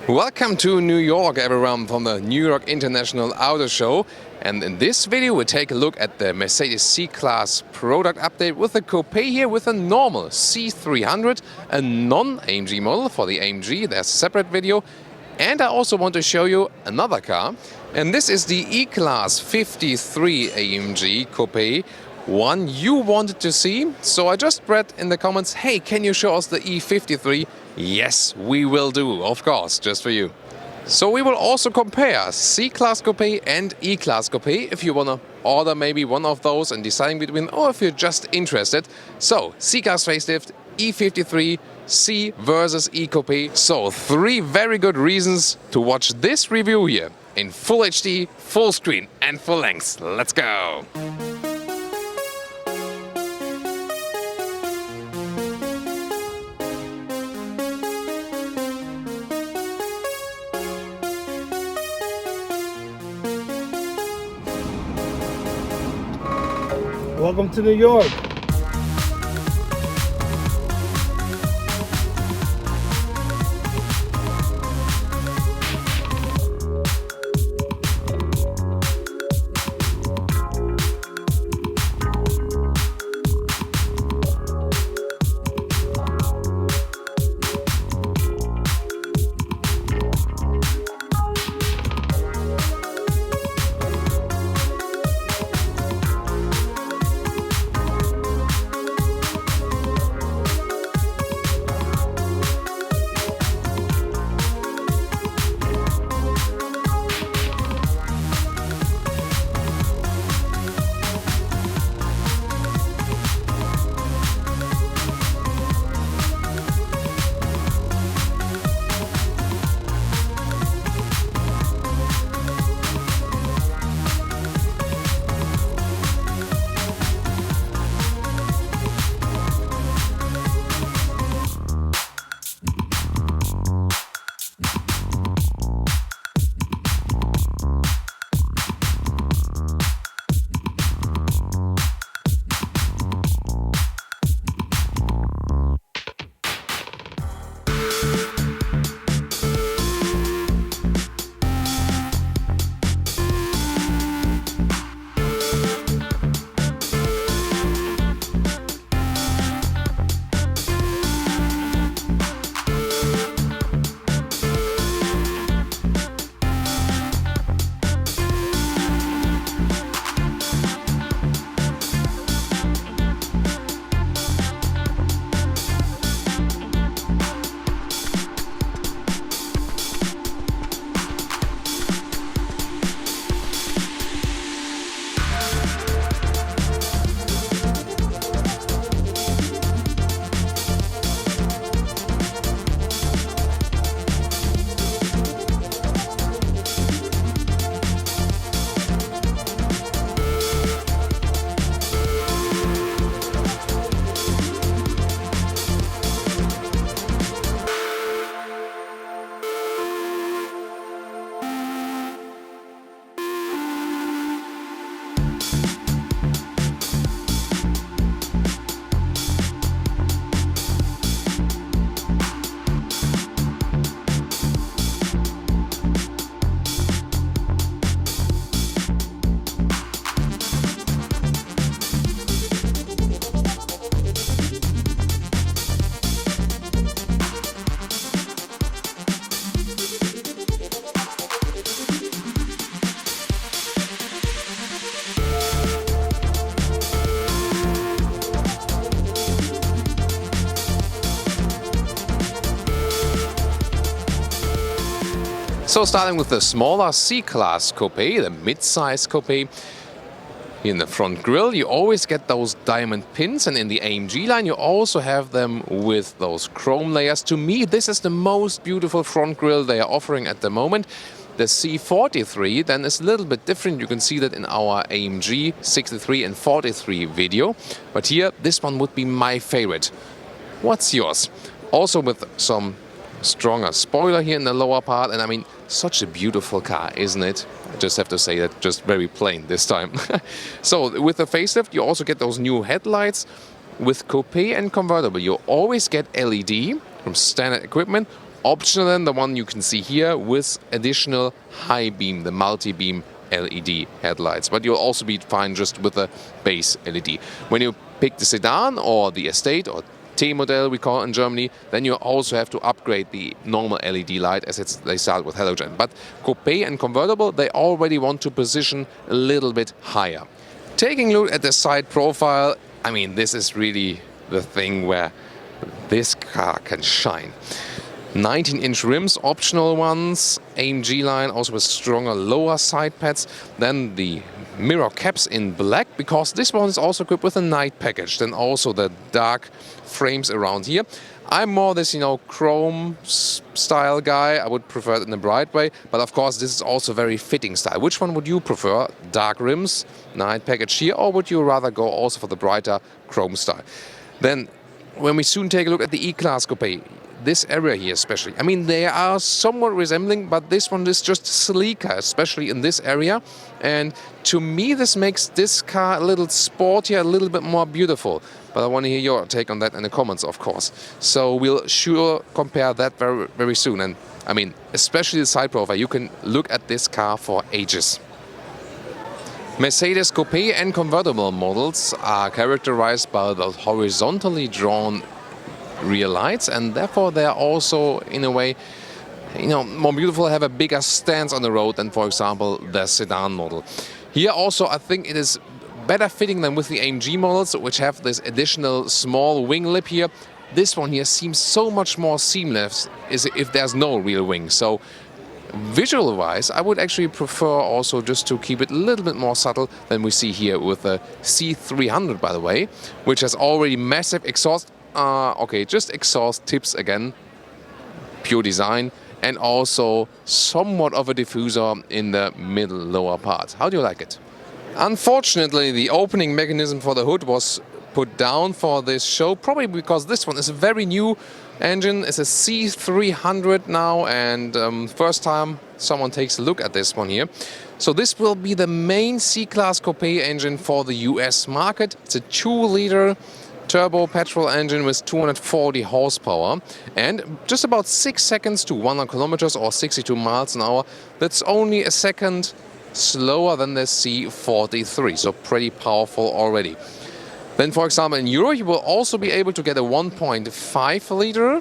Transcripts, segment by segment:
Welcome to New York, everyone, from the New York International Auto Show. And in this video we'll take a look at the Mercedes C-Class product update with the Coupe here with a normal C300, a non-AMG model. For the AMG there's a separate video. And I also want to show you another car. And this is the E-Class 53 AMG Coupe, one you wanted to see. So I just read in the comments, hey, can you show us the E53? Yes, we will do, of course, just for you. So we will also compare C-Class Coupe and E-Class Coupe if you want to order maybe one of those and deciding between, or if you're just interested. So C-Class facelift, E53, C versus E Coupe. So 3 very good reasons to watch this review here in full HD, full screen and full length. Let's go! Welcome to New York. So starting with the smaller C-Class Coupe, the mid-size Coupe. In the front grille you always get those diamond pins, and in the AMG line you also have them with those chrome layers. To me this is the most beautiful front grille they are offering at the moment. The C43 then is a little bit different. You can see that in our AMG 63 and 43 video. But here this one would be my favorite. What's yours? Also with some stronger spoiler here in the lower part, and I mean, such a beautiful car, isn't it? I just have to say that, just very plain this time. So with the facelift you also get those new headlights. With Coupe and convertible you always get LED from standard equipment. Optional then, the one you can see here with additional high beam, the multi-beam LED headlights. But you'll also be fine just with the base LED. When you pick the sedan or the estate or T-model we call it in Germany, then you also have to upgrade the normal LED light as they start with halogen. But Coupé and convertible, they already want to position a little bit higher. Taking a look at the side profile, I mean, this is really the thing where this car can shine. 19-inch rims, optional ones, AMG line, also with stronger lower side pads. Then the mirror caps in black, because this one is also equipped with a night package. Then also the dark frames around here. I'm more this, chrome style guy. I would prefer it in a bright way. But of course, this is also very fitting style. Which one would you prefer? Dark rims, night package here, or would you rather go also for the brighter chrome style? Then, when we soon take a look at the E-Class Coupé, this area here especially, I mean, they are somewhat resembling, but this one is just sleeker, especially in this area. And to me, this makes this car a little sportier, a little bit more beautiful. But I want to hear your take on that in the comments, of course. So we'll sure compare that very, very soon. And I mean, especially the side profile, you can look at this car for ages. Mercedes Coupé and convertible models are characterized by the horizontally drawn rear lights, and therefore they are also, in a way, more beautiful, have a bigger stance on the road than, for example, the sedan model. Here also, I think it is better fitting than with the AMG models, which have this additional small wing lip here. This one here seems so much more seamless as if there's no real wing. So visual-wise, I would actually prefer also just to keep it a little bit more subtle than we see here with the C300, by the way, which has already massive exhaust. Okay, just exhaust tips again, pure design, and also somewhat of a diffuser in the middle lower part. How do you like it? Unfortunately, the opening mechanism for the hood was put down for this show, probably because this one is a very new engine. It's a C300 now, and first time someone takes a look at this one here. So this will be the main C-Class Coupé engine for the US market. It's a 2-liter turbo petrol engine with 240 horsepower and just about 6 seconds to 100 kilometers or 62 miles an hour. That's only a second slower than the C43, so pretty powerful already. Then, for example, in Europe, you will also be able to get a 1.5-liter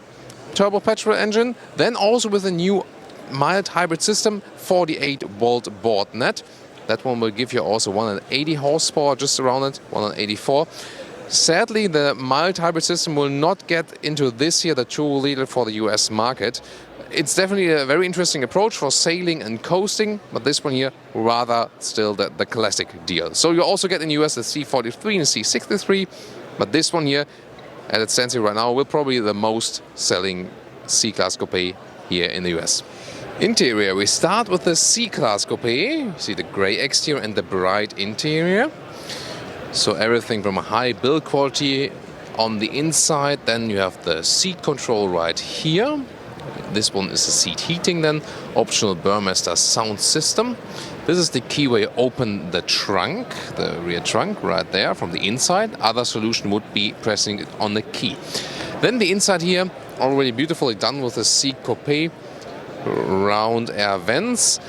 turbo petrol engine, then also with a new mild hybrid system, 48-volt board net. That one will give you also 180 horsepower, just around it, 184. Sadly, the mild hybrid system will not get into this year, the 2-liter for the US market. It's definitely a very interesting approach for sailing and coasting, but this one here rather still the classic deal. So you also get in the US the C43 and the C63, but this one here, as it stands here right now, will probably be the most selling C-Class Coupé here in the US. Interior, we start with the C-Class Coupé. You see the grey exterior and the bright interior. So everything from a high build quality on the inside. Then you have the seat control right here. This one is the seat heating then. Optional Burmester sound system. This is the key where you open the trunk, the rear trunk right there from the inside. Other solution would be pressing it on the key. Then the inside here, already beautifully done with the C-Coupé. Round air vents.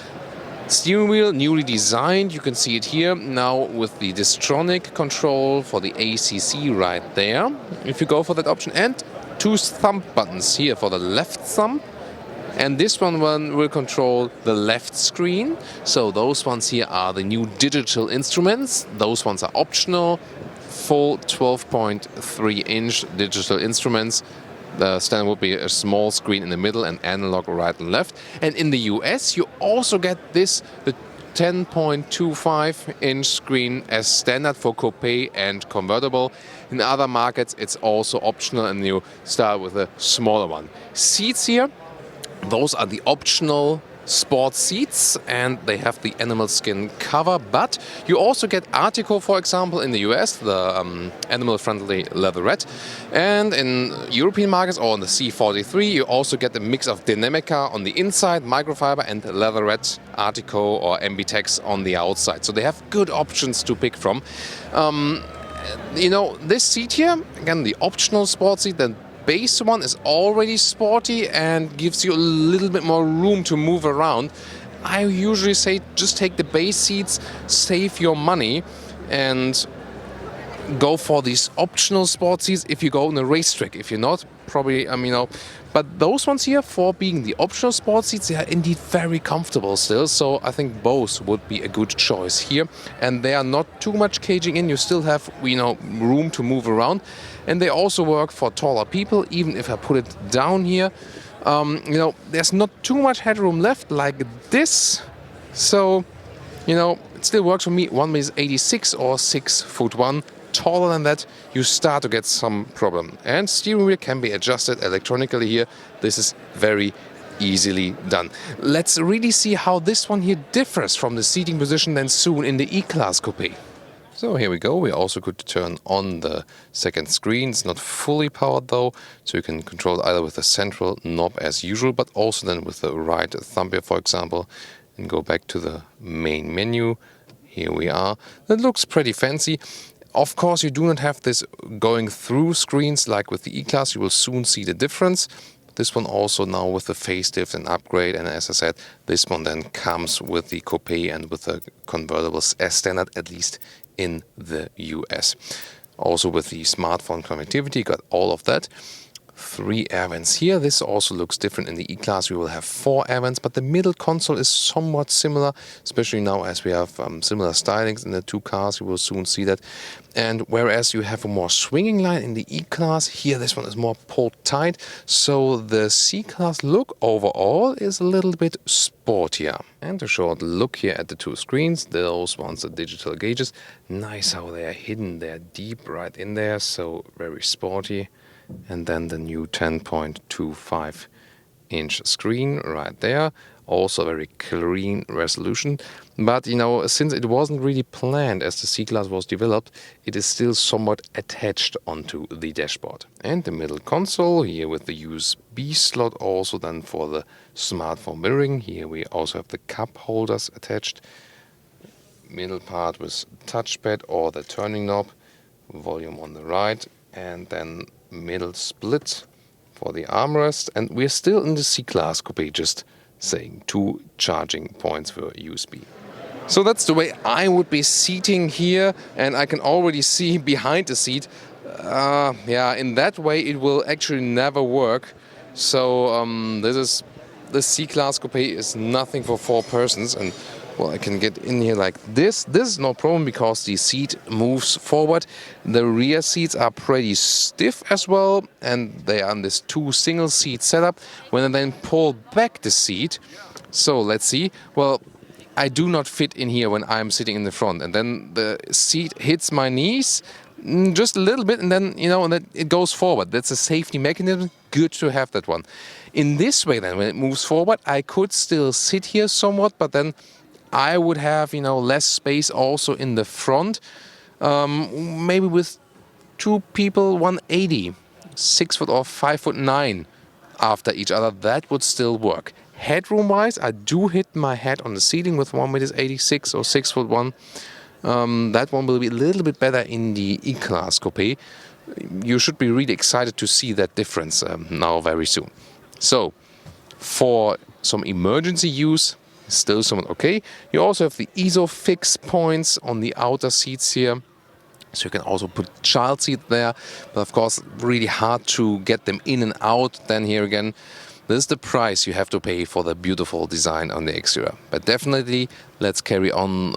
Steering wheel newly designed, you can see it here now with the Distronic control for the ACC right there, if you go for that option, and 2 thumb buttons here for the left thumb, and this one will control the left screen. So those ones here are the new digital instruments. Those ones are optional, full 12.3-inch digital instruments. The standard would be a small screen in the middle and analog right and left. And in the US, you also get this, the 10.25-inch screen as standard for Coupé and convertible. In other markets, it's also optional and you start with a smaller one. Seats here, those are the optional sports seats and they have the animal skin cover, but you also get Artico, for example, in the US, the animal-friendly leatherette, and in European markets or on the C43 you also get a mix of Dinamica on the inside, microfiber, and leatherette, Artico or MB-Tex on the outside. So they have good options to pick from. This seat here, again the optional sports seat, the base one is already sporty and gives you a little bit more room to move around. I usually say just take the base seats, save your money, and go for these optional sport seats if you go on a racetrack. If you're not, probably, but those ones here, for being the optional sport seats, they are indeed very comfortable still. So I think both would be a good choice here. And they are not too much caging in. You still have, room to move around. And they also work for taller people, even if I put it down here. There's not too much headroom left like this. So, it still works for me. 1m86 or 6'1". Taller than that, you start to get some problem. And steering wheel can be adjusted electronically here. This is very easily done. Let's really see how this one here differs from the seating position then soon in the E-Class Coupé. So here we go. We also could turn on the second screen. It's not fully powered though, so you can control it either with the central knob as usual, but also then with the right thumb here, for example, and go back to the main menu. Here we are. That looks pretty fancy. Of course, you do not have this going through screens like with the E-Class. You will soon see the difference. This one also now with the facelift and upgrade. And as I said, this one then comes with the Coupé and with the convertibles as standard, at least in the US. Also with the smartphone connectivity, got all of that. 3 air vents here. This also looks different. In the E-Class we will have 4 air vents, but the middle console is somewhat similar, especially now as we have similar stylings in the two cars. You will soon see that. And whereas you have a more swinging line in the E-Class, here this one is more pulled tight. So the C-Class look overall is a little bit sportier. And a short look here at the two screens. Those ones are digital gauges. Nice how they are hidden. They're deep right in there, so very sporty. And then the new 10.25 inch screen right there, also very clean resolution. But since it wasn't really planned as the C-Class was developed, it is still somewhat attached onto the dashboard. And the middle console here with the USB slot, also then for the smartphone mirroring. Here we also have the cup holders attached. Middle part with touchpad or the turning knob, volume on the right, and then middle split for the armrest. And we're still in the C-Class Coupé, just saying, 2 charging points for USB. So that's the way I would be seating here, and I can already see behind the seat. In that way it will actually never work. So the C-Class Coupé is nothing for 4 persons. And well, I can get in here like this. This is no problem because the seat moves forward. The rear seats are pretty stiff as well, and they are on this 2 single seat setup. When I then pull back the seat, so let's see. Well, I do not fit in here when I'm sitting in the front, and then the seat hits my knees just a little bit, and then and then it goes forward. That's a safety mechanism. Good to have that one. In this way, then when it moves forward, I could still sit here somewhat, but then I would have, less space also in the front. Maybe with 2 people, 180, 6 foot or 5'9" after each other, that would still work. Headroom wise, I do hit my head on the ceiling with 1m86 or 6'1". That one will be a little bit better in the E-Class Coupé. You should be really excited to see that difference now very soon. So, for some emergency use, still somewhat okay. You also have the ISOFIX points on the outer seats here. So you can also put child seat there. But of course, really hard to get them in and out. Then here again, this is the price you have to pay for the beautiful design on the exterior. But definitely, let's carry on,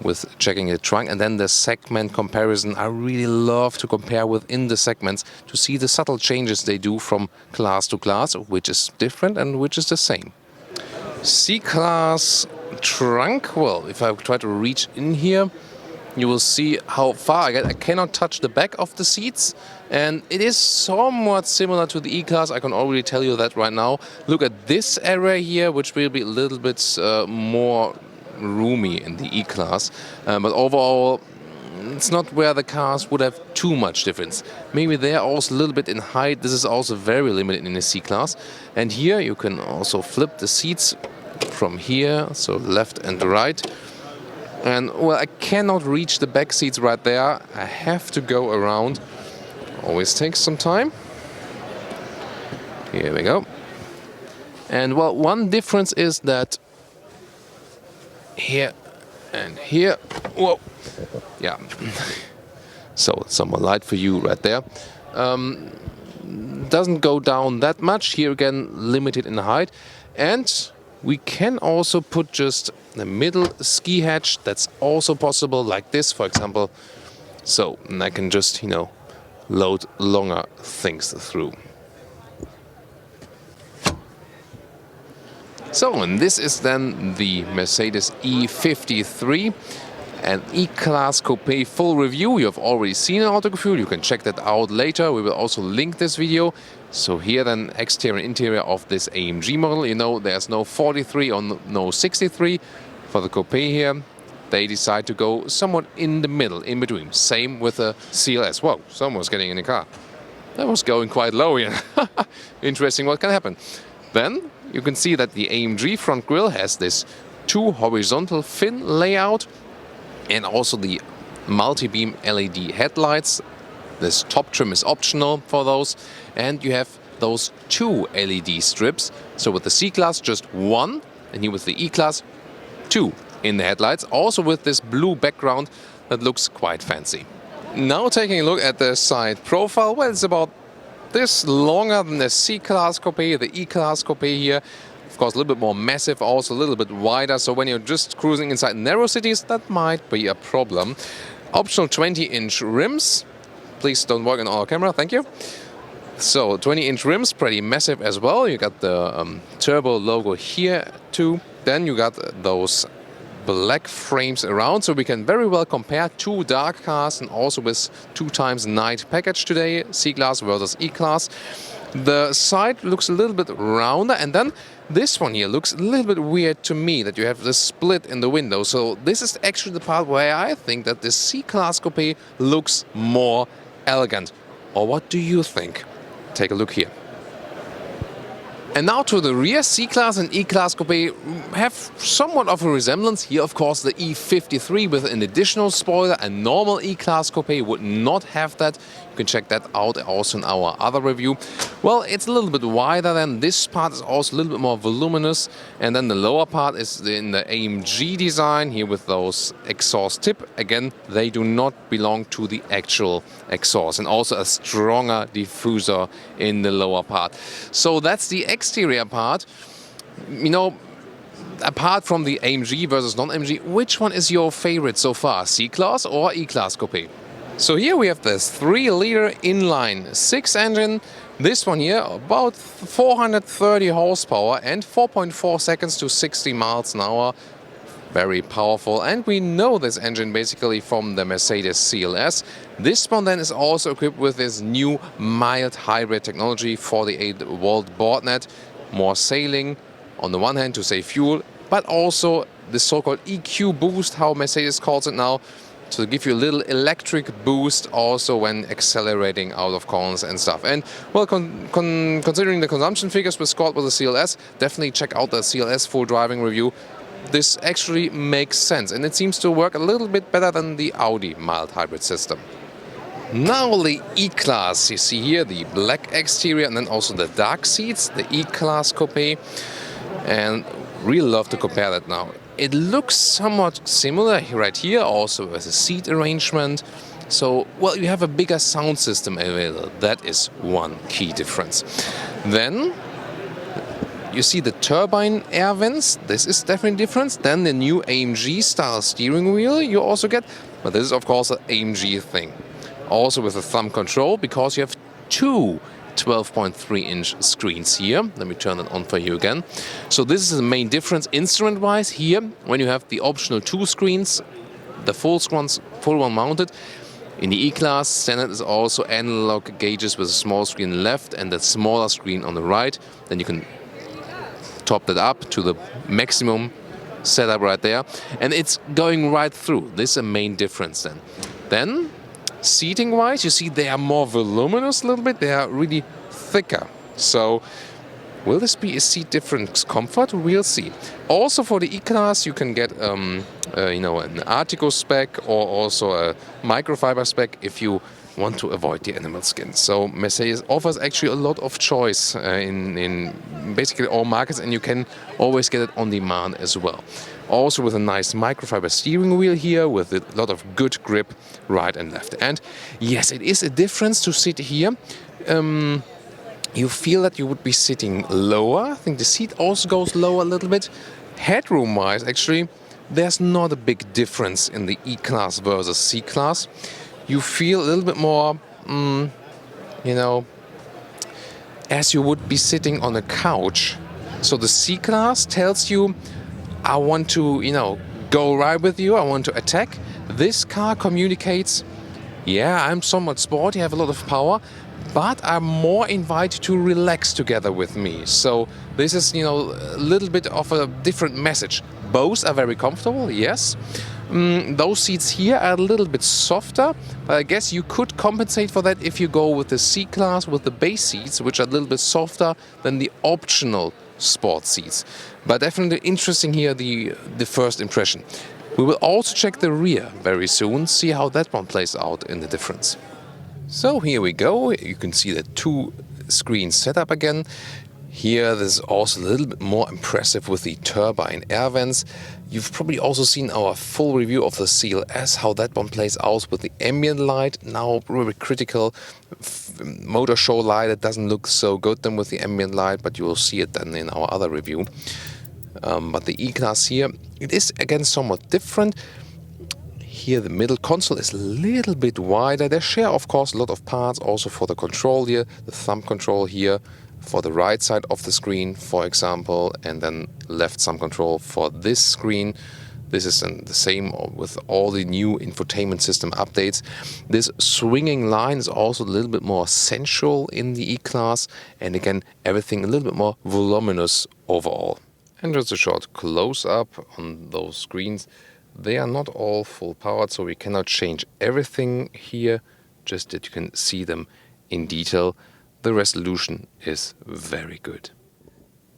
with checking the trunk. And then the segment comparison. I really love to compare within the segments to see the subtle changes they do from class to class, which is different and which is the same. C-Class trunk, well, if I try to reach in here, you will see how far I get. I cannot touch the back of the seats, and it is somewhat similar to the E-Class. I can already tell you that right now. Look at this area here, which will be a little bit more roomy in the E-Class, but overall it's not where the cars would have too much difference. Maybe they are also a little bit in height. This is also very limited in the C-Class. And here you can also flip the seats from here, so left and right. And well, I cannot reach the back seats right there. I have to go around. Always takes some time. Here we go. And well, one difference is that here and here, whoa, yeah. So some more light for you right there. Doesn't go down that much. Here again, limited in height. And we can also put just the middle ski hatch. That's also possible, like this, for example. So and I can just, load longer things through. So, and this is then the Mercedes E53 and E-Class Coupé full review. You have already seen Autogefühl. You can check that out later. We will also link this video. So here then exterior and interior of this AMG model. There's no 43 or no 63 for the Coupé here. They decide to go somewhat in the middle, in between. Same with the CLS. Whoa, someone's getting in the car. That was going quite low here. Interesting what can happen. Then you can see that the AMG front grille has this 2 horizontal fin layout and also the multi-beam LED headlights. This top trim is optional for those. And you have those 2 LED strips. So with the C-Class, just 1, and here with the E-Class, 2 in the headlights. Also with this blue background that looks quite fancy. Now taking a look at the side profile, well, it's about this longer than the C-Class Coupé, the E-Class Coupé here. Of course, a little bit more massive, also a little bit wider. So when you're just cruising inside narrow cities, that might be a problem. Optional 20-inch rims. Please don't work on our camera, thank you. So 20-inch rims, pretty massive as well. You got the turbo logo here too. Then you got those black frames around, so we can very well compare 2 dark cars and also with 2 times night package today, C-Class versus E-Class. The side looks a little bit rounder, and then this one here looks a little bit weird to me, that you have this split in the window. So this is actually the part where I think that the C-Class Coupé looks more elegant. Or what do you think? Take a look here. And now to the rear, C-Class and E-Class Coupé have somewhat of a resemblance. Here, of course, the E53 with an additional spoiler. A normal E-Class Coupé would not have that. You can check that out also in our other review. Well, it's a little bit wider than this part, is also a little bit more voluminous. And then the lower part is in the AMG design, here with those exhaust tip. Again, they do not belong to the actual exhaust. And also a stronger diffuser in the lower part. So that's the exterior part. Apart from the AMG versus non-AMG, which one is your favorite so far, C-Class or E-Class Coupé? So here we have this 3-liter inline 6 engine. This one here, about 430 horsepower and 4.4 seconds to 60 miles an hour. Very powerful, and we know this engine basically from the Mercedes CLS. This one then is also equipped with this new mild hybrid technology, 48-volt board net, more sailing on the one hand to save fuel, but also the so-called EQ boost, how Mercedes calls it now, to give you a little electric boost also when accelerating out of corners and stuff. And well, considering the consumption figures we scored with the CLS, definitely check out the CLS full driving review. This actually makes sense, and it seems to work a little bit better than the Audi mild hybrid system. Now the E-Class, you see here the black exterior and then also the dark seats, the E-Class Coupé, and really love to compare that now. It looks somewhat similar right here, also with a seat arrangement. So, well, you have a bigger sound system available. That is one key difference. Then you see the turbine air vents. This is definitely different. Then the new AMG style steering wheel you also get. But this is of course an AMG thing. Also with a thumb control, because you have 2 12.3-inch screens here. Let me turn it on for you again. So this is the main difference instrument-wise here. When you have the optional 2 screens, the full one mounted. In the E-Class, standard is also analog gauges with a small screen left and a smaller screen on the right. Then you can top that up to the maximum setup right there. And it's going right through. This is a main difference then. Then, seating-wise, you see they are more voluminous a little bit. They are really thicker. So, will this be a seat difference comfort? We'll see. Also for the E-Class, you can get an Artico spec or also a microfiber spec if you want to avoid the animal skin. So Mercedes offers actually a lot of choice in basically all markets, and you can always get it on demand as well. Also with a nice microfiber steering wheel here with a lot of good grip right and left. And yes, it is a difference to sit here. You feel that you would be sitting lower. I think the seat also goes lower a little bit. Headroom wise, actually, there's not a big difference in the E-Class versus C-Class. You feel a little bit more, you know, as you would be sitting on a couch. So the C-Class tells you, I want to, you know, go right with you, I want to attack. This car communicates, yeah, I'm somewhat sporty, I have a lot of power, but I'm more invited to relax together with me. So this is, you know, a little bit of a different message. Both are very comfortable, yes. Those seats here are a little bit softer, but I guess you could compensate for that if you go with the C-Class with the base seats, which are a little bit softer than the optional sport seats. But definitely interesting here, the first impression. We will also check the rear very soon, see how that one plays out in the difference. So here we go, you can see the two screen setup again. Here this is also a little bit more impressive with the turbine air vents. You've probably also seen our full review of the CLS, how that one plays out with the ambient light. Now really critical motor show light, it doesn't look so good then with the ambient light, but you will see it then in our other review. But the E-Class here, it is again somewhat different. Here the middle console is a little bit wider. They share of course a lot of parts also for the control here, the thumb control here for the right side of the screen, for example, and then left thumb control for this screen. This is the same with all the new infotainment system updates. This swinging line is also a little bit more sensual in the E-Class, and again everything a little bit more voluminous overall. And just a short close-up on those screens. They are not all full powered, so we cannot change everything here, just that you can see them in detail. The resolution is very good.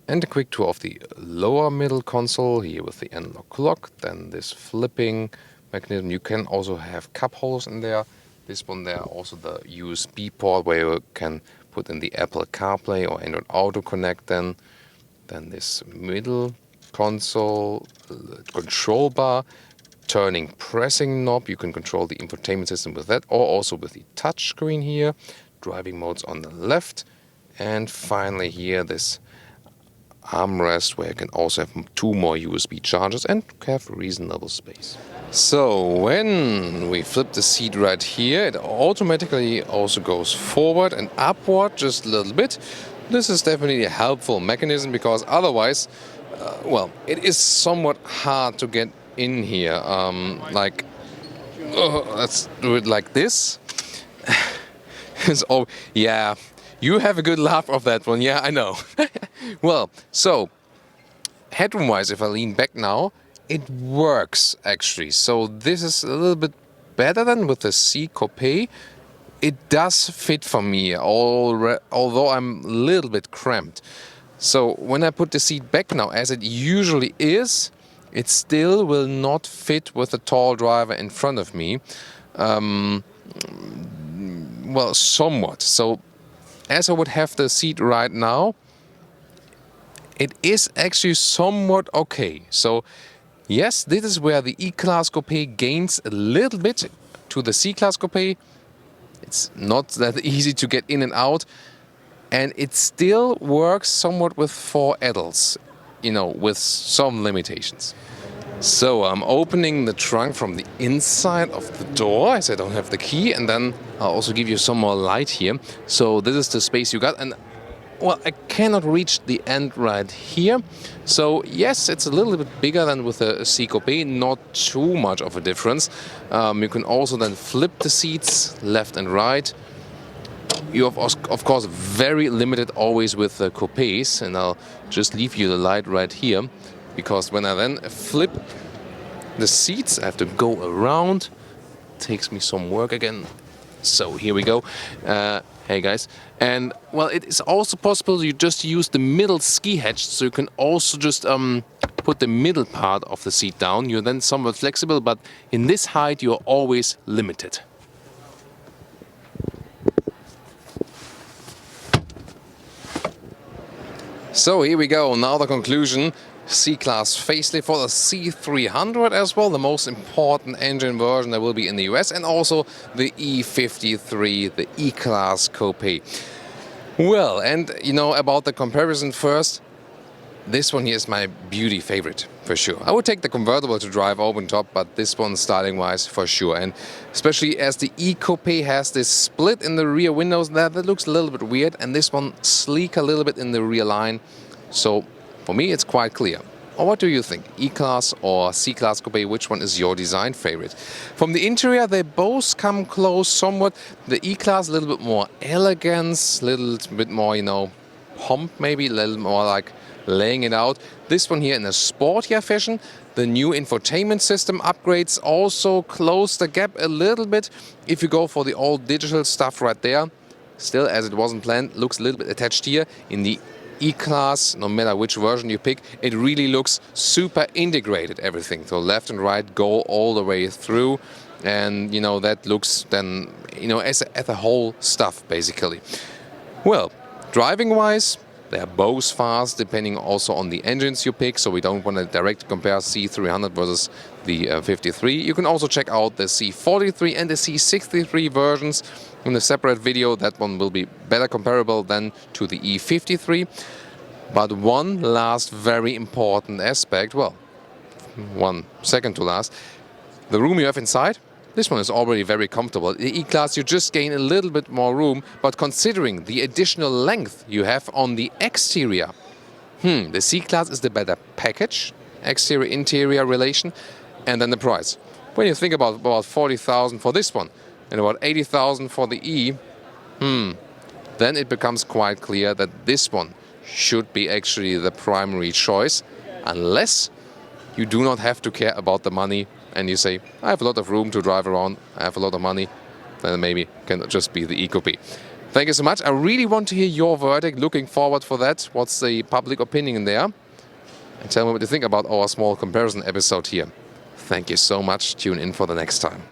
And a quick tour of the lower middle console here with the analog clock, then this flipping mechanism. You can also have cup holders in there. This one there, also the USB port where you can put in the Apple CarPlay or Android Auto Connect then. Then this middle console, control bar, turning pressing knob. You can control the infotainment system with that, or also with the touch screen here. Driving modes on the left, and finally here this armrest where you can also have two more USB chargers and have reasonable space. So when we flip the seat right here, it automatically also goes forward and upward just a little bit. This is definitely a helpful mechanism because otherwise, well, it is somewhat hard to get in here. Let's do it like this. Oh, yeah, you have a good laugh of that one. Yeah, I know. Well, so headroom-wise, if I lean back now, it works actually. So this is a little bit better than with the C Coupé. It does fit for me, although I'm a little bit cramped. So when I put the seat back now, as it usually is, it still will not fit with the tall driver in front of me. Well, somewhat. So as I would have the seat right now, it is actually somewhat okay. So yes, this is where the E-Class Coupé gains a little bit to the C-Class Coupé. It's not that easy to get in and out, and it still works somewhat with 4 adults, you know, with some limitations. So I'm opening the trunk from the inside of the door as I don't have the key, and then I'll also give you some more light here. So this is the space you got, and well, I cannot reach the end right here. So yes, it's a little bit bigger than with a C Coupé, not too much of a difference. You can also then flip the seats left and right. You have, of course, very limited always with the coupés, and I'll just leave you the light right here, because when I then flip the seats, I have to go around. Takes me some work again. So here we go. Hey guys. And well, it is also possible you just use the middle ski hatch, so you can also just put the middle part of the seat down. You're then somewhat flexible, but in this height you're always limited. So here we go, now the conclusion. C-Class facelift for the C300 as well, the most important engine version that will be in the US, and also the E53, the E-Class Coupé. Well, and you know, about the comparison first, this one here is my beauty favorite, for sure. I would take the convertible to drive open top, but this one styling-wise, for sure. And especially as the E Coupé has this split in the rear windows there, that looks a little bit weird, and this one sleek a little bit in the rear line. So for me, it's quite clear. Or what do you think? E-Class or C-Class Coupé, which one is your design favorite? From the interior, they both come close somewhat. The E-Class, a little bit more elegance, a little bit more, you know, pomp maybe, a little more like laying it out. This one here in a sportier fashion. The new infotainment system upgrades also close the gap a little bit. If you go for the old digital stuff right there, still as it wasn't planned, looks a little bit attached here. In the E-Class, no matter which version you pick, it really looks super integrated, everything. So left and right go all the way through, and you know, that looks then, you know, as a whole stuff basically. Well, driving wise, they are both fast, depending also on the engines you pick, so we don't want to directly compare C300 versus the 53. You can also check out the C43 and the C63 versions in a separate video. That one will be better comparable than to the E53. But one last very important aspect, well, one second to last, the room you have inside. This one is already very comfortable. The E-Class, you just gain a little bit more room, but considering the additional length you have on the exterior, the C-Class is the better package, exterior-interior relation, and then the price. When you think about 40,000 for this one and about 80,000 for the E, then it becomes quite clear that this one should be actually the primary choice, unless you do not have to care about the money and you say, I have a lot of room to drive around, I have a lot of money, then maybe it can just be the E Coupé. Thank you so much. I really want to hear your verdict. Looking forward for that. What's the public opinion there? And tell me what you think about our small comparison episode here. Thank you so much. Tune in for the next time.